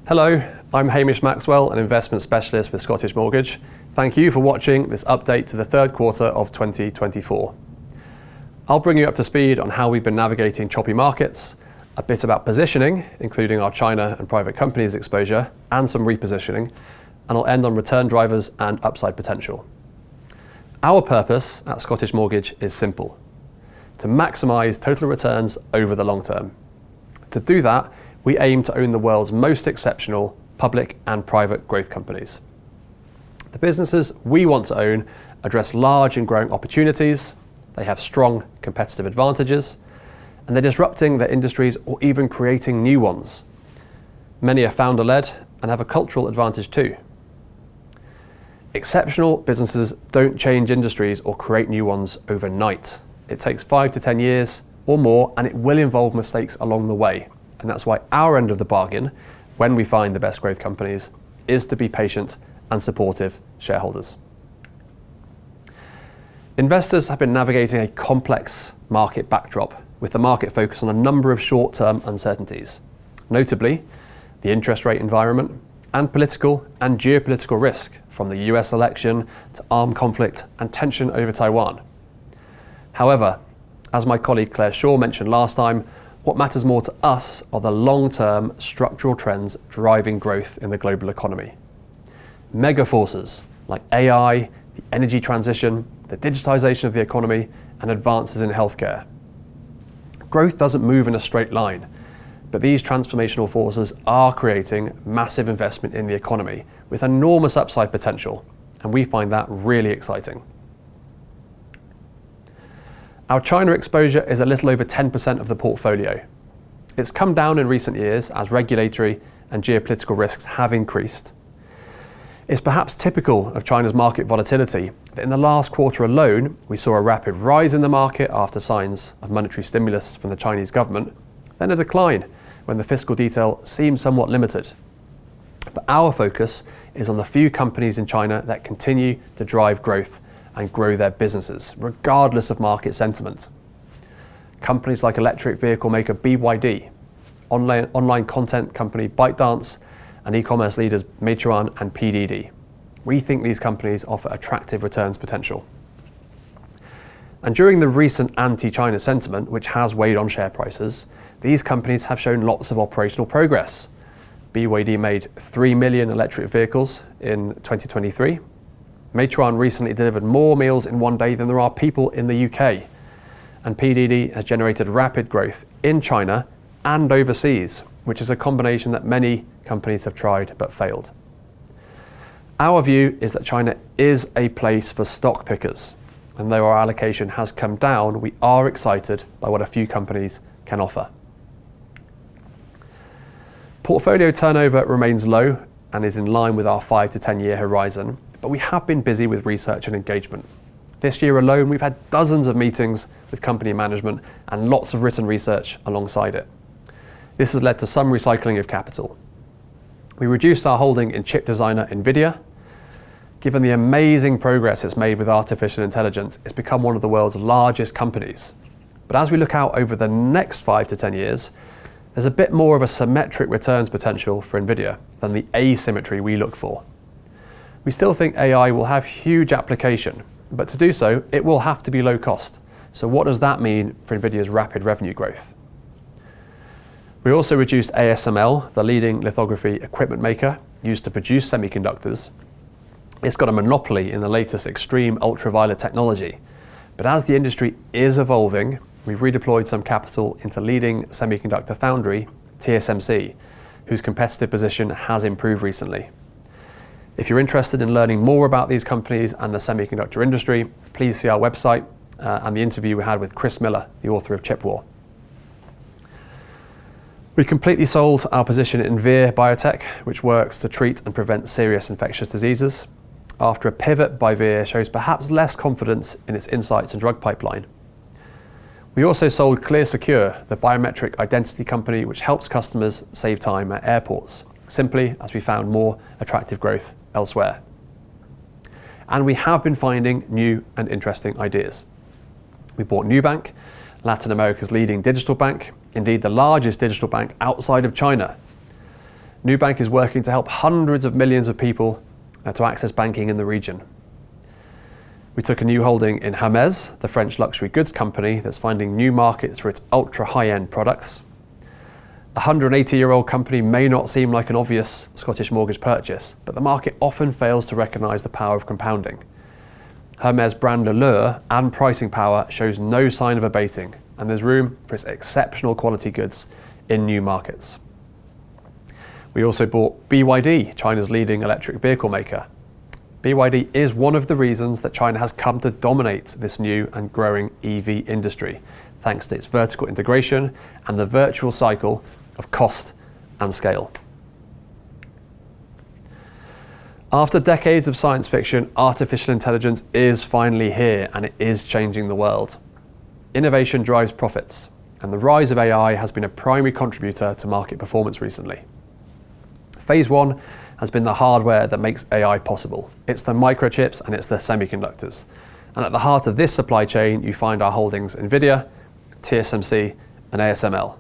Hello, I'm Hamish Maxwell, an investment specialist with Scottish Mortgage. Thank you for watching this update to the third quarter of 2024. I'll bring you up to speed on how we've been navigating choppy markets, a bit about positioning, including our China and private companies exposure, and some repositioning, and I'll end on return drivers and upside potential. Our purpose at Scottish Mortgage is simple: to maximise total returns over the long term. To do that, we aim to own the world's most exceptional public and private growth companies. The businesses we want to own address large and growing opportunities, they have strong competitive advantages, and they're disrupting their industries or even creating new ones. Many are founder-led and have a cultural advantage too. Exceptional businesses don't change industries or create new ones overnight. It takes 5 to 10 years or more, and it will involve mistakes along the way. And that's why our end of the bargain, when we find the best growth companies, is to be patient and supportive shareholders. Investors have been navigating a complex market backdrop, with the market focused on a number of short-term uncertainties, notably the interest rate environment and political and geopolitical risk, from the US election to armed conflict and tension over Taiwan. However, as my colleague Claire Shaw mentioned last time, what matters more to us are the long-term structural trends driving growth in the global economy. Mega forces like AI, the energy transition, the digitization of the economy, and advances in healthcare. Growth doesn't move in a straight line, but these transformational forces are creating massive investment in the economy with enormous upside potential, and we find that really exciting. Our China exposure is a little over 10% of the portfolio. It's come down in recent years as regulatory and geopolitical risks have increased. It's perhaps typical of China's market volatility that in the last quarter alone, we saw a rapid rise in the market after signs of monetary stimulus from the Chinese government, then a decline when the fiscal detail seemed somewhat limited. But our focus is on the few companies in China that continue to drive growth and grow their businesses, regardless of market sentiment. Companies like electric vehicle maker BYD, online content company ByteDance, and e-commerce leaders Meituan and PDD. We think these companies offer attractive returns potential. And during the recent anti-China sentiment, which has weighed on share prices, these companies have shown lots of operational progress. BYD made 3 million electric vehicles in 2023. Meituan recently delivered more meals in one day than there are people in the UK. And PDD has generated rapid growth in China and overseas, which is a combination that many companies have tried but failed. Our view is that China is a place for stock pickers, and though our allocation has come down, we are excited by what a few companies can offer. Portfolio turnover remains low and is in line with our 5 to 10 year horizon, but we have been busy with research and engagement. This year alone, we've had dozens of meetings with company management and lots of written research alongside it. This has led to some recycling of capital. We reduced our holding in chip designer NVIDIA. Given the amazing progress it's made with artificial intelligence, it's become one of the world's largest companies. But as we look out over the next 5 to 10 years, there's a bit more of a symmetric returns potential for NVIDIA than the asymmetry we look for. We still think AI will have huge application, but to do so, it will have to be low cost. So what does that mean for NVIDIA's rapid revenue growth? We also reduced ASML, the leading lithography equipment maker used to produce semiconductors. It's got a monopoly in the latest extreme ultraviolet technology. But as the industry is evolving, we've redeployed some capital into leading semiconductor foundry, TSMC, whose competitive position has improved recently. If you're interested in learning more about these companies and the semiconductor industry, please see our website and the interview we had with Chris Miller, the author of Chip War. We completely sold our position in Vir Biotech, which works to treat and prevent serious infectious diseases, after a pivot by Vir shows perhaps less confidence in its insights and drug pipeline. We also sold ClearSecure, the biometric identity company which helps customers save time at airports, simply as we found more attractive growth elsewhere. And we have been finding new and interesting ideas. We bought Nubank, Latin America's leading digital bank, indeed the largest digital bank outside of China. Nubank is working to help hundreds of millions of people to access banking in the region. We took a new holding in Hermes, the French luxury goods company that's finding new markets for its ultra high-end products. A 180-year-old company may not seem like an obvious Scottish mortgage purchase, but the market often fails to recognise the power of compounding. Hermes brand allure and pricing power shows no sign of abating, and there's room for its exceptional quality goods in new markets. We also bought BYD, China's leading electric vehicle maker. BYD is one of the reasons that China has come to dominate this new and growing EV industry, thanks to its vertical integration and the virtuous cycle of cost and scale. After decades of science fiction, artificial intelligence is finally here, and it is changing the world. Innovation drives profits, and the rise of AI has been a primary contributor to market performance recently. Phase one has been the hardware that makes AI possible. It's the microchips and it's the semiconductors. And at the heart of this supply chain, you find our holdings NVIDIA, TSMC, and ASML.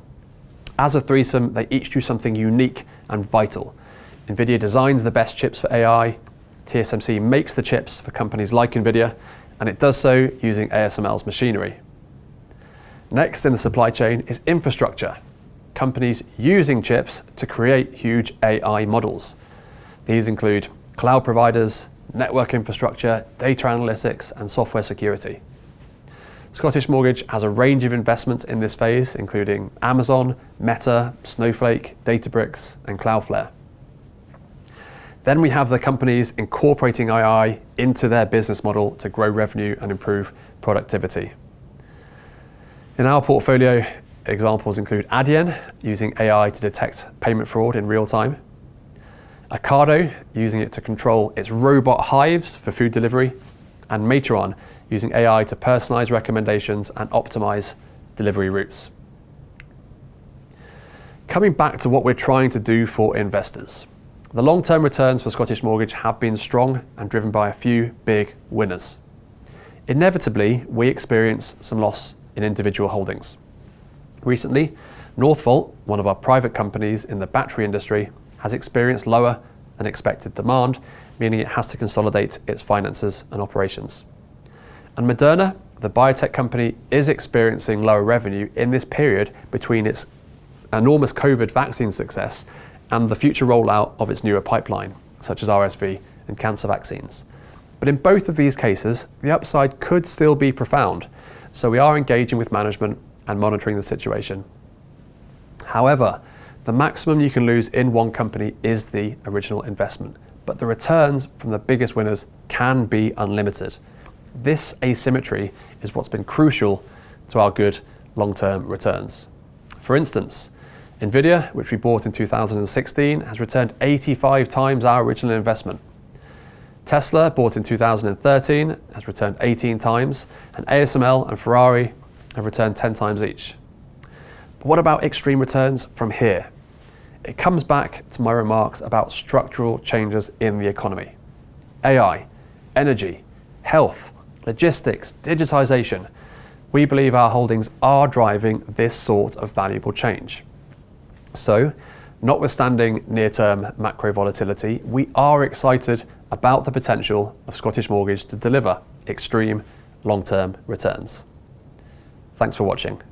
As a threesome, they each do something unique and vital. NVIDIA designs the best chips for AI, TSMC makes the chips for companies like NVIDIA, and it does so using ASML's machinery. Next in the supply chain is infrastructure. Companies using chips to create huge AI models. These include cloud providers, network infrastructure, data analytics, and software security. Scottish Mortgage has a range of investments in this phase, including Amazon, Meta, Snowflake, Databricks, and Cloudflare. Then we have the companies incorporating AI into their business model to grow revenue and improve productivity. In our portfolio, examples include Adyen, using AI to detect payment fraud in real time, Ocado, using it to control its robot hives for food delivery, and Matron, using AI to personalize recommendations and optimize delivery routes. Coming back to what we're trying to do for investors. The long-term returns for Scottish Mortgage have been strong and driven by a few big winners. Inevitably, we experience some loss in individual holdings. Recently, Northvolt, one of our private companies in the battery industry, has experienced lower than expected demand, meaning it has to consolidate its finances and operations. And Moderna, the biotech company, is experiencing lower revenue in this period between its enormous COVID vaccine success and the future rollout of its newer pipeline, such as RSV and cancer vaccines. But in both of these cases, the upside could still be profound, so we are engaging with management and monitoring the situation. However, the maximum you can lose in one company is the original investment, but the returns from the biggest winners can be unlimited. This asymmetry is what's been crucial to our good long-term returns. For instance, NVIDIA, which we bought in 2016, has returned 85 times our original investment. Tesla, bought in 2013, has returned 18 times, and ASML and Ferrari have returned 10 times each. But what about extreme returns from here? It comes back to my remarks about structural changes in the economy. AI, energy, health, logistics, digitization. We believe our holdings are driving this sort of valuable change. So, notwithstanding near-term macro volatility, we are excited about the potential of Scottish Mortgage to deliver extreme long-term returns. Thanks for watching.